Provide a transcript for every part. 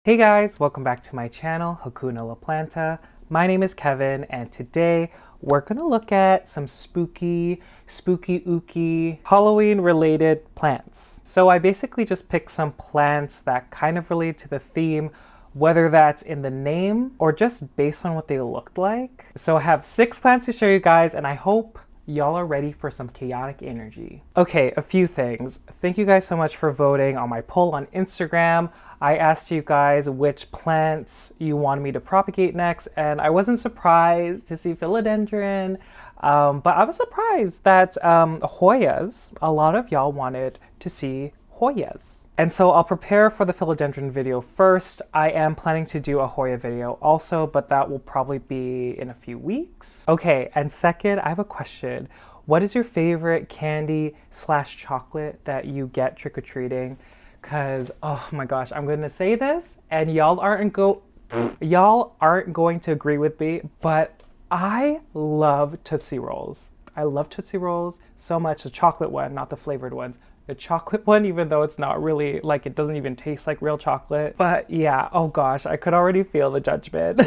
Hey guys, welcome back to my channel, Hakuna La Planta. My name is Kevin, and today we're gonna look at some spooky ooky Halloween related plants. So I basically just picked some plants that kind of relate to the theme, whether that's in the name or just based on what they looked like. So I have 6 plants to show you guys, and I hope y'all are ready for some chaotic energy. Okay, a few things. Thank you guys so much for voting on my poll on Instagram. I asked you guys which plants you wanted me to propagate next, and I wasn't surprised to see philodendron, but I was surprised that Hoyas, a lot of y'all wanted to see Hoyas. And so I'll prepare for the philodendron video first. I am planning to do a Hoya video also, but that will probably be in a few weeks. Okay, and second, I have a question. What is your favorite candy / chocolate that you get trick-or-treating? Cause, oh my gosh, I'm gonna say this and y'all aren't going to agree with me, but I love Tootsie Rolls. I love Tootsie Rolls so much, the chocolate one, not the flavored ones. The chocolate one, even though it's not really, like, it doesn't even taste like real chocolate. But yeah, oh gosh, I could already feel the judgment.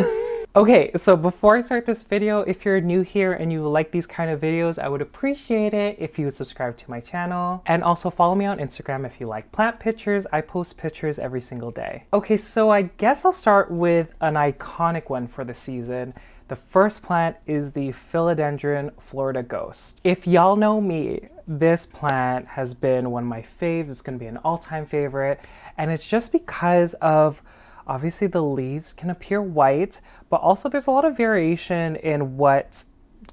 Okay, so before I start this video, if you're new here and you like these kind of videos, I would appreciate it if you would subscribe to my channel. And also follow me on Instagram if you like plant pictures. I post pictures every single day. Okay, so I guess I'll start with an iconic one for the season. The first plant is the Philodendron Florida Ghost. If y'all know me, this plant has been one of my faves. It's gonna be an all-time favorite. And it's just because of, obviously the leaves can appear white, but also there's a lot of variation in what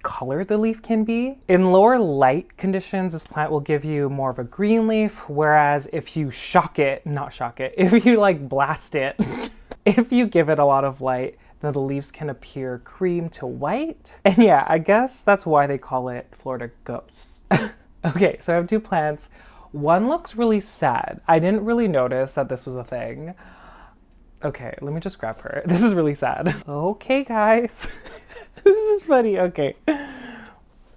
color the leaf can be. In lower light conditions, this plant will give you more of a green leaf, whereas if you if you like blast it, if you give it a lot of light, then the leaves can appear cream to white. And yeah, I guess that's why they call it Florida Ghost. Okay, so I have 2 plants. One looks really sad. I didn't really notice that this was a thing. Okay, let me just grab her. This is really sad. Okay, guys. This is funny. Okay.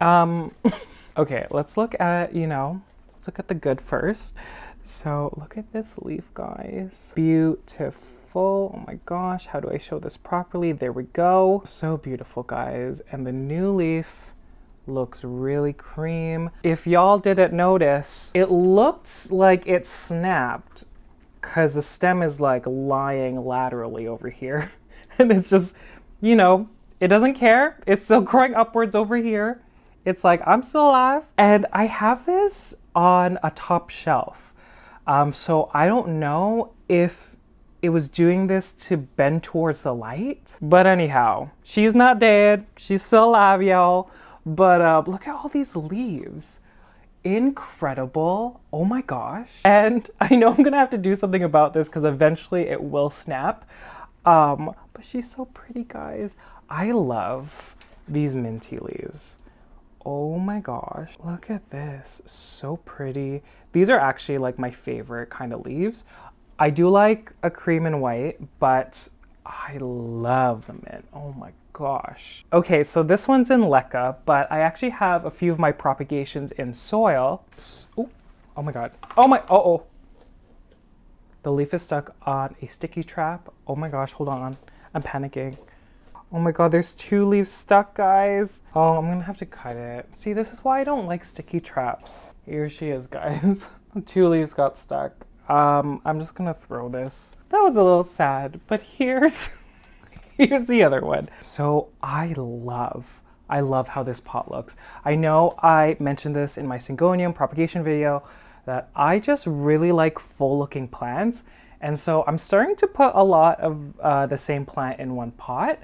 Okay, let's look at, let's look at the good first. So look at this leaf, guys. Beautiful. Oh my gosh, how do I show this properly? There we go. So beautiful, guys. And the new leaf looks really cream. If y'all didn't notice, it looks like it snapped because the stem is like lying laterally over here. And it's just, it doesn't care. It's still growing upwards over here. It's like, I'm still alive. And I have this on a top shelf. So I don't know if it was doing this to bend towards the light. But anyhow, she's not dead. She's still alive, y'all. But look at all these leaves. Incredible. Oh my gosh. And I know I'm gonna have to do something about this because eventually it will snap. But she's so pretty, guys. I love these minty leaves. Oh my gosh. Look at this. So pretty. These are actually like my favorite kind of leaves. I do like a cream and white, but I love the mint. Oh my gosh. Okay, so this one's in LECA, but I actually have a few of my propagations in soil. Ooh, oh my god. Oh. The leaf is stuck on a sticky trap. Oh my gosh, hold on. I'm panicking. Oh my god, there's 2 leaves stuck, guys. Oh, I'm gonna have to cut it. See, this is why I don't like sticky traps. Here she is, guys. 2 leaves got stuck. I'm just gonna throw this. That was a little sad, but here's the other one. So I love how this pot looks. I know I mentioned this in my Syngonium propagation video that I just really like full looking plants. And so I'm starting to put a lot of the same plant in one pot.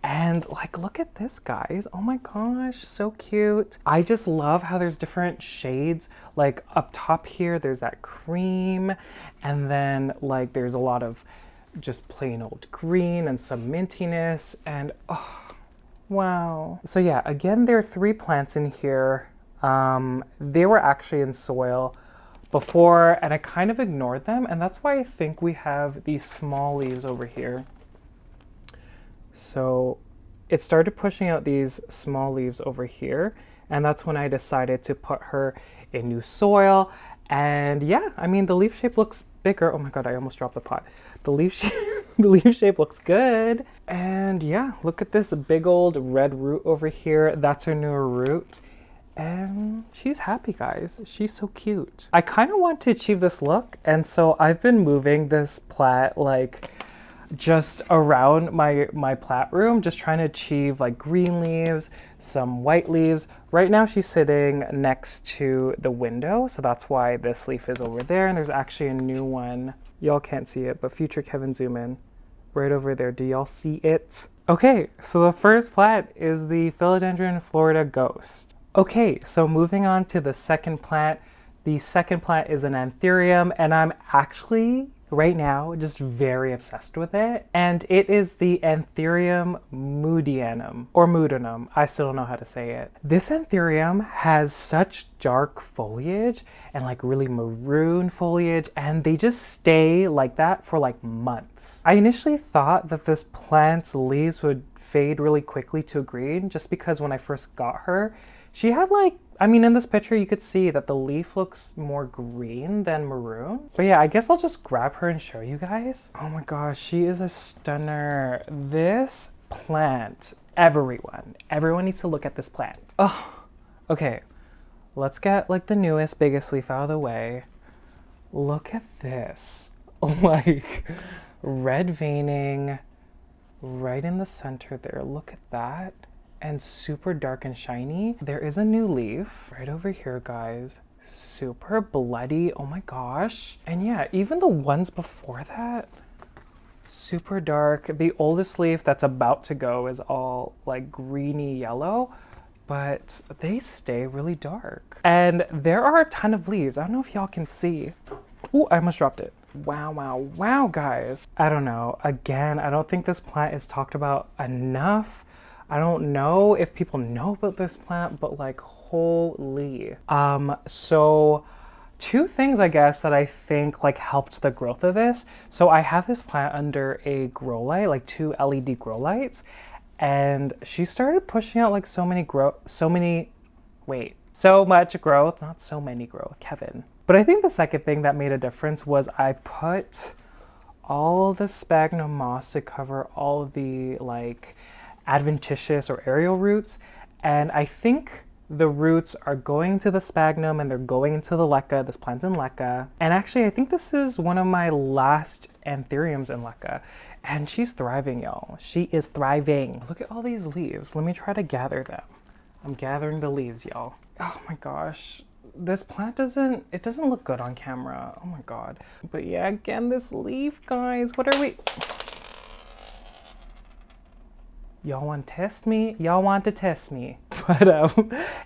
And like, look at this, guys. Oh my gosh, so cute. I just love how there's different shades. Like up top here, there's that cream. And then like, there's a lot of just plain old green and some mintiness. And oh, wow. So yeah, again, there are 3 plants in here. They were actually in soil before and I kind of ignored them. And that's why I think we have these small leaves over here. So it started pushing out these small leaves over here, and that's when I decided to put her in new soil. And yeah, I mean, the leaf shape looks bigger. Oh my god, I almost dropped the pot. The leaf shape The leaf shape looks good. And yeah, look at this big old red root over here. That's her newer root. And she's happy, guys. She's so cute. I kind of want to achieve this look, and so I've been moving this plat like just around my plat room, just trying to achieve like green leaves, some white leaves. Right now she's sitting next to the window, so that's why this leaf is over there. And there's actually a new one. Y'all can't see it, but future Kevin, zoom in. Right over there. Do y'all see it? Okay, so the first plant is the Philodendron Florida Ghost. Okay, so moving on to the second plant. The second plant is an Anthurium, and I'm actually right now just very obsessed with it. And it is the Anthurium MOODEANUM, or MOODEANUM. I still don't know how to say it. This Anthurium has such dark foliage and like really maroon foliage, and they just stay like that for like months. I initially thought that this plant's leaves would fade really quickly to green, just because when I first got her, she had like, I mean, in this picture, you could see that the leaf looks more green than maroon. But yeah, I guess I'll just grab her and show you guys. Oh my gosh, she is a stunner. This plant, everyone needs to look at this plant. Oh, okay. Let's get like the newest, biggest leaf out of the way. Look at this. Like red veining right in the center there. Look at that. And super dark and shiny. There is a new leaf right over here, guys. Super bloody, oh my gosh. And yeah, even the ones before that, super dark. The oldest leaf that's about to go is all like greeny yellow, but they stay really dark. And there are a ton of leaves. I don't know if y'all can see. Ooh, I almost dropped it. Wow, wow, wow, guys. I don't know. Again, I don't think this plant is talked about enough. I don't know if people know about this plant, but like, holy. So two things, I guess, that I think like helped the growth of this. So I have this plant under a grow light, like 2 LED grow lights, and she started pushing out like so much growth, not so many growth, Kevin. But I think the second thing that made a difference was I put all the sphagnum moss to cover all of the like adventitious or aerial roots, and I think the roots are going to the sphagnum and they're going into the LECA. This plant's in LECA, and actually I think this is one of my last anthuriums in LECA, and she's thriving, y'all. She is thriving. Look at all these leaves. Let me try to gather them. I'm gathering the leaves, y'all. Oh my gosh, this plant doesn't look good on camera. Oh my god. But yeah, again, this leaf, guys, what are we? Y'all want to test me? Y'all want to test me. But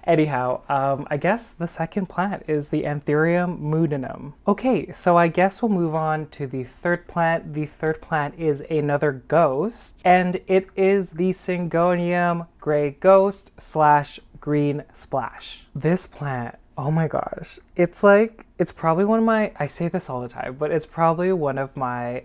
anyhow, I guess the second plant is the Anthurium MOODEANUM. Okay, so I guess we'll move on to the third plant. The third plant is another ghost, and it is the Syngonium Gray Ghost / Green Splash. This plant, oh my gosh, it's probably one of my, I say this all the time, but it's probably one of my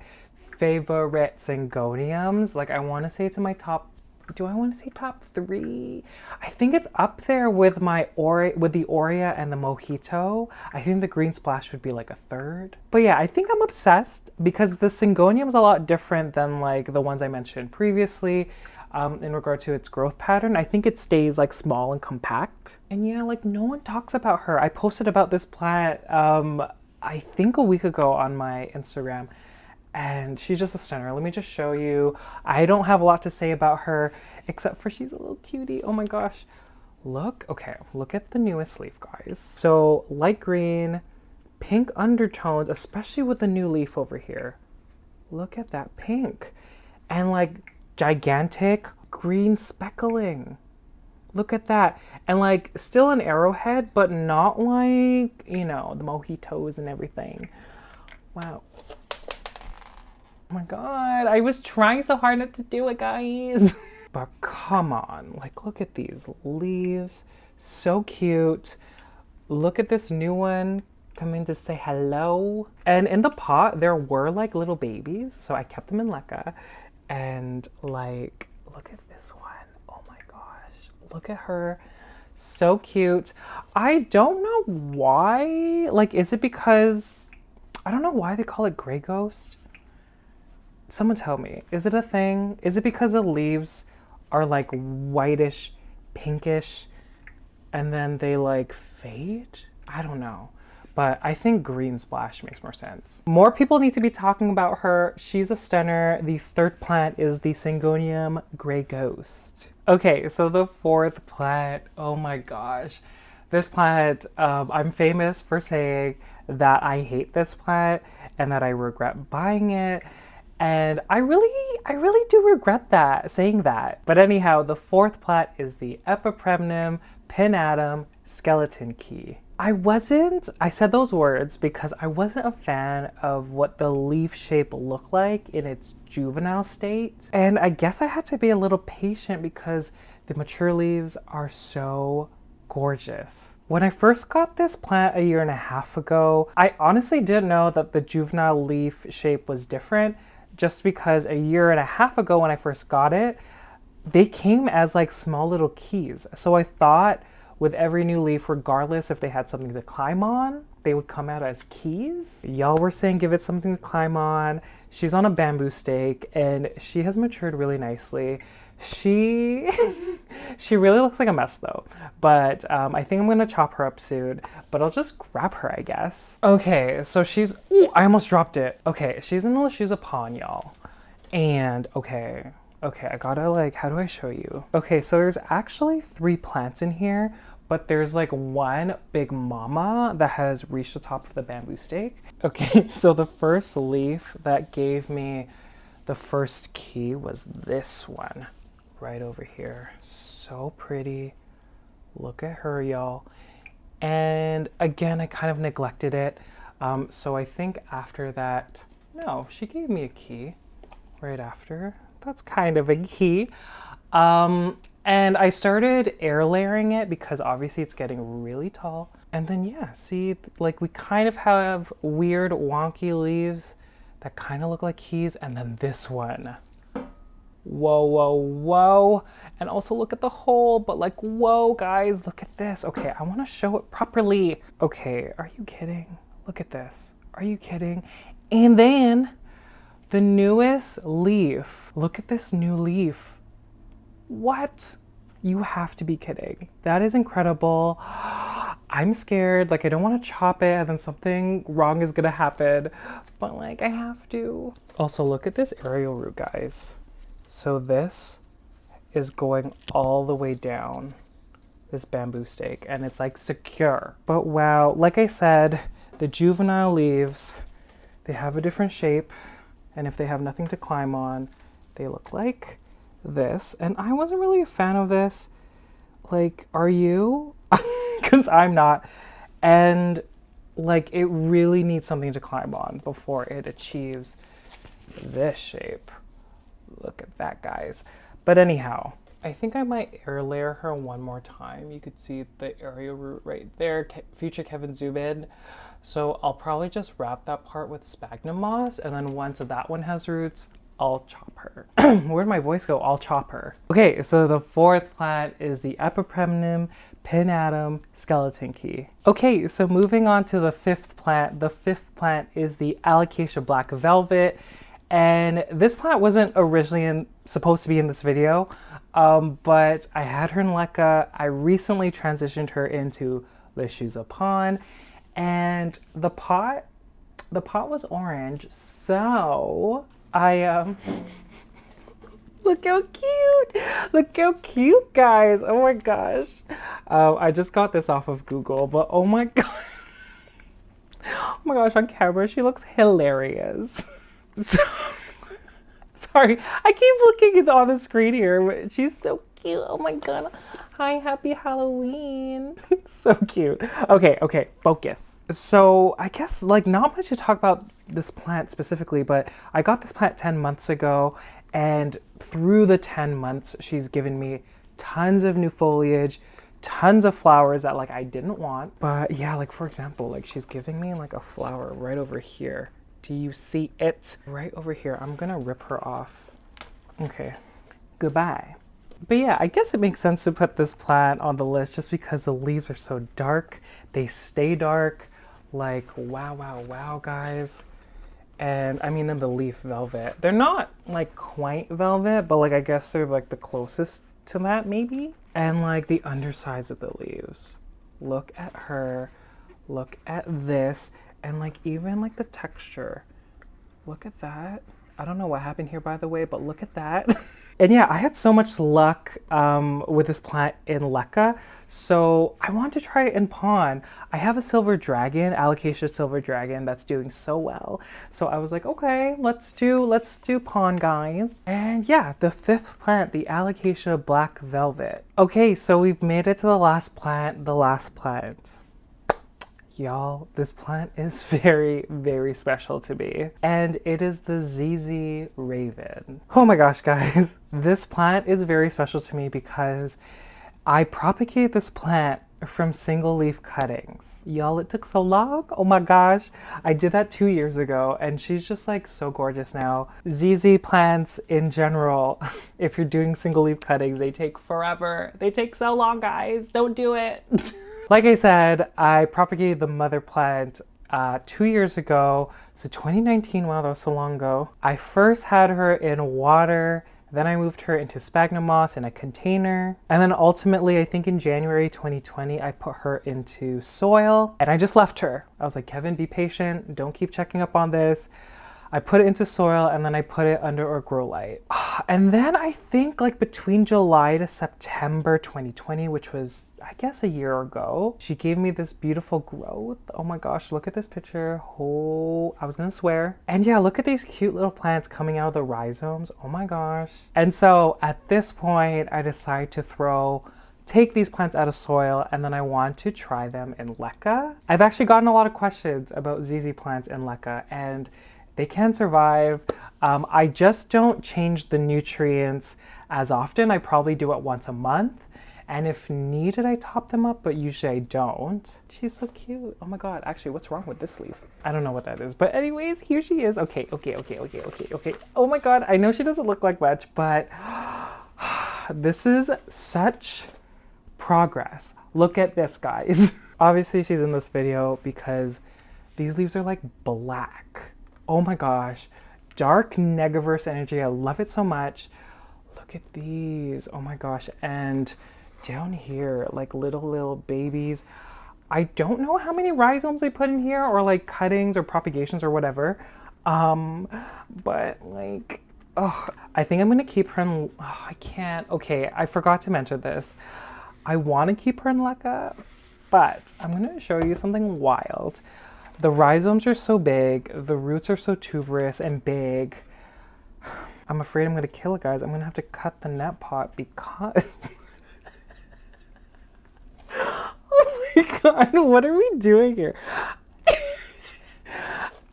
favorite Syngoniums. Like, I want to say it's in my top, do I want to say top 3? I think it's up there with my with the Hoya and the Mojito. I think the Green Splash would be like a 3rd. But yeah, I think I'm obsessed because the Syngonium is a lot different than like the ones I mentioned previously. In regard to its growth pattern, I think it stays like small and compact. And yeah, like no one talks about her. I posted about this plant, I think a week ago on my Instagram, and she's just a stunner. Let me just show you. I don't have a lot to say about her, except for she's a little cutie. Oh my gosh. Look, okay, look at the newest leaf, guys. So light green, pink undertones, especially with the new leaf over here. Look at that pink. And like gigantic green speckling. Look at that. And like still an arrowhead, but not like, you know, the mojitos and everything. Wow. Oh my god, I was trying so hard not to do it, guys. But come on, like look at these leaves. So cute. Look at this new one coming to say hello. And in the pot, there were like little babies, so I kept them in LECA. And like, look at this one. Oh my gosh, look at her. So cute. I don't know why, like, is it because, I don't know why they call it Gray Ghost. Someone tell me, is it a thing? Is it because the leaves are like whitish, pinkish, and then they like fade? I don't know. But I think green splash makes more sense. More people need to be talking about her. She's a stunner. The third plant is the Syngonium Grey Ghost. Okay, so the fourth plant, oh my gosh. This plant, I'm famous for saying that I hate this plant and that I regret buying it. And I really do regret that, saying that. But anyhow, the fourth plant is the EPIPREMNUM Pinatum Skeleton Key. I said those words because I wasn't a fan of what the leaf shape looked like in its juvenile state. And I guess I had to be a little patient because the mature leaves are so gorgeous. When I first got this plant a year and a half ago, I honestly didn't know that the juvenile leaf shape was different, just because a year and a half ago when I first got it, they came as like small little keys. So I thought with every new leaf, regardless if they had something to climb on, they would come out as keys. Y'all were saying give it something to climb on. She's on a bamboo stake and she has matured really nicely. She really looks like a mess though, but I think I'm gonna chop her up soon, but I'll just grab her, I guess. Okay, so ooh, I almost dropped it. Okay, she's in the LECA pond, y'all. And okay, I gotta like, how do I show you? Okay, so there's actually 3 plants in here, but there's like one big mama that has reached the top of the bamboo stake. Okay, so the first leaf that gave me the first key was this one. Right over here. So pretty. Look at her, y'all. And again, I kind of neglected it. So I think after that, no, she gave me a key right after. That's kind of a key. And I started air layering it because obviously it's getting really tall. And then yeah, see, like we kind of have weird wonky leaves that kind of look like keys. And then this one. Whoa, whoa, whoa. And also look at the hole, but like, whoa, guys, look at this. Okay, I want to show it properly. Okay, are you kidding? Look at this. Are you kidding? And then the newest leaf. Look at this new leaf. What? You have to be kidding. That is incredible. I'm scared. Like, I don't want to chop it and then something wrong is gonna happen, but like, I have to. Also, look at this aerial root, guys. So this is going all the way down this bamboo stake and it's like secure. But wow, like I said, the juvenile leaves, they have a different shape. And if they have nothing to climb on, they look like this. And I wasn't really a fan of this. Like, are you? Because I'm not. And like, it really needs something to climb on before it achieves this shape. Look at that, guys. But anyhow, I think I might air layer her one more time. You could see the aerial root right there. Future Kevin zoom in. So I'll probably just wrap that part with sphagnum moss, and then once that one has roots, I'll chop her. Where'd my voice go? I'll chop her. Okay, so the fourth plant is the EPIPREMNUM Pinatum Skeleton Key. Okay, so moving on to the fifth plant. The fifth plant is the Alocasia Black Velvet. And this plant wasn't originally supposed to be in this video, but I had her in LECA. I recently transitioned her into LECA pond, and the pot was orange. So I look how cute! Look how cute, guys! Oh my gosh! I just got this off of Google, but oh my god! Oh my gosh! On camera, she looks hilarious. So, sorry, I keep looking on the screen here, but she's so cute. Oh my god. Hi, happy Halloween. So cute. Okay, focus. So I guess like not much to talk about this plant specifically, but I got this plant 10 months ago, and through the 10 months, she's given me tons of new foliage, tons of flowers that like I didn't want. But yeah, like for example, like she's giving me like a flower right over here. Do you see it? Right over here. I'm gonna rip her off. Okay, goodbye. But yeah, I guess it makes sense to put this plant on the list just because the leaves are so dark. They stay dark. Like, wow, guys. And I mean in the leaf velvet. They're not like quite velvet, but like I guess they're like the closest to that maybe. And like the undersides of the leaves. Look at her. Look at this. And like even like the texture. Look at that. I don't know what happened here, by the way, but look at that. And yeah, I had so much luck with this plant in LECA, so I want to try it in Pond. I have a silver dragon, Alocasia silver dragon, that's doing so well. So I was like, okay, let's do Pond, guys. And yeah, the 5th plant, the Alocasia black velvet. Okay, so we've made it to the last plant, Y'all, this plant is very, very special to me. And it is the ZZ Raven. Oh my gosh, guys. This plant is very special to me because I propagate this plant from single leaf cuttings. Y'all, it took so long. Oh my gosh. I did that 2 years ago and she's just like so gorgeous now. ZZ plants in general, if you're doing single leaf cuttings, they take forever. They take so long, guys. Don't do it. Like I said, I propagated the mother plant 2 years ago, so 2019, wow, that was so long ago. I first had her in water, then I moved her into sphagnum moss in a container, and then ultimately, I think in January 2020, I put her into soil, and I just left her. I was like, Kevin, be patient, don't keep checking up on this. I put it into soil and then I put it under a grow light. And then I think like between July to September 2020, which was I guess a year ago, she gave me this beautiful growth. Oh my gosh, look at this picture. Oh, I was gonna swear. And yeah, look at these cute little plants coming out of the rhizomes. Oh my gosh. And so at this point, I decided to take these plants out of soil and then I want to try them in LECA. I've actually gotten a lot of questions about ZZ plants in LECA and they can survive. I just don't change the nutrients as often. I probably do it once a month. And if needed, I top them up, but usually I don't. She's so cute. Oh my God, actually, what's wrong with this leaf? I don't know what that is, but anyways, here she is. Okay. Oh my God, I know she doesn't look like much, but this is such progress. Look at this, guys. Obviously, she's in this video because these leaves are like black. Oh my gosh, dark Negaverse energy. I love it so much. Look at these. Oh my gosh. And down here, like little babies. I don't know how many rhizomes they put in here or like cuttings or propagations or whatever. But like, oh, I think I'm gonna keep her in, oh, I can't. Okay, I forgot to mention this. I wanna keep her in LECA, but I'm gonna show you something wild. The rhizomes are so big, the roots are so tuberous and big. I'm afraid I'm gonna kill it, guys. I'm gonna have to cut the net pot because... Oh my God, what are we doing here?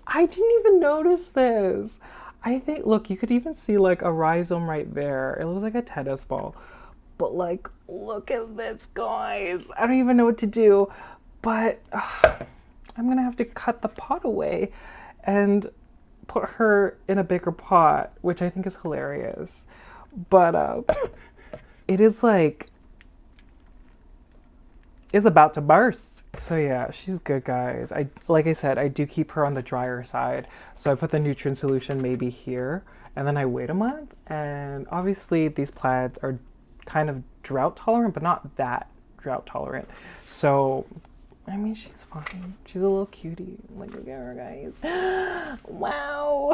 I didn't even notice this. I think, look, you could even see like a rhizome right there. It looks like a tennis ball. But like, look at this, guys. I don't even know what to do, but... I'm gonna have to cut the pot away and put her in a bigger pot, which I think is hilarious. But it is like, it's about to burst. So yeah, she's good, guys. Like I said, I do keep her on the drier side. So I put the nutrient solution maybe here and then I wait a month. And obviously these plants are kind of drought tolerant, but not that drought tolerant. So I mean, she's fine. She's a little cutie. Like, look at her, guys. Wow.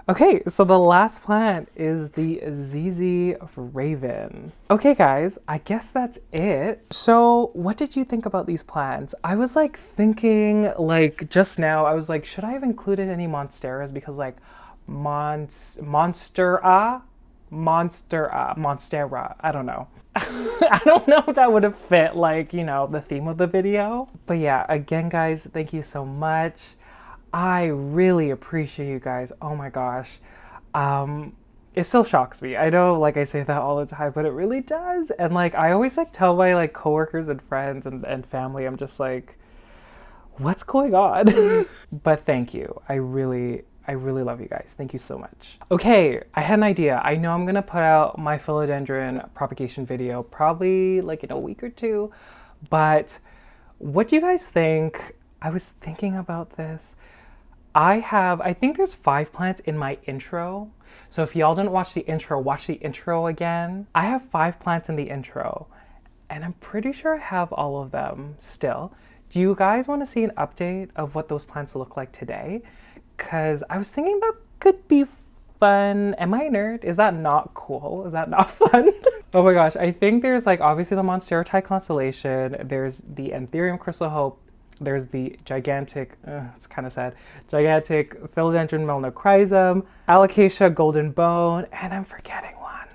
Okay, so the last plant is the ZZ Raven. Okay, guys, I guess that's it. So what did you think about these plants? I was like thinking, like just now, I was like, should I have included any Monsteras? Because like MONSTERA, I don't know. I don't know if that would have fit like, you know, the theme of the video. But yeah, again, guys, thank you so much. I really appreciate you guys. Oh my gosh. It still shocks me. I know, like I say that all the time, but it really does. And like, I always like tell my like coworkers and friends and family, I'm just like, what's going on? But thank you. I really love you guys. Thank you so much. Okay, I had an idea. I know I'm gonna put out my philodendron propagation video probably like in a week or two, but what do you guys think? I was thinking about this. I think there's 5 plants in my intro. So if y'all didn't watch the intro again. I have 5 plants in the intro, and I'm pretty sure I have all of them still. Do you guys want to see an update of what those plants look like today? Because I was thinking that could be fun. Am I a nerd? Is that not cool? Is that not fun? Oh my gosh, I think there's like obviously the MONSTERA constellation, there's the ANTHURIUM Crystal Hope, there's the gigantic, it's kind of sad, gigantic Philodendron Melanochrysum, Alocasia Golden Bone, and I'm forgetting one.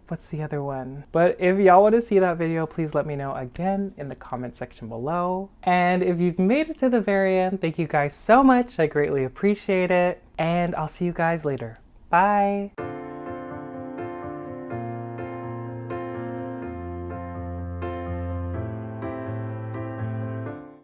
What's the other one? But if y'all want to see that video, please let me know again in the comment section below. And if you've made it to the very end, thank you guys so much. I greatly appreciate it. And I'll see you guys later. Bye.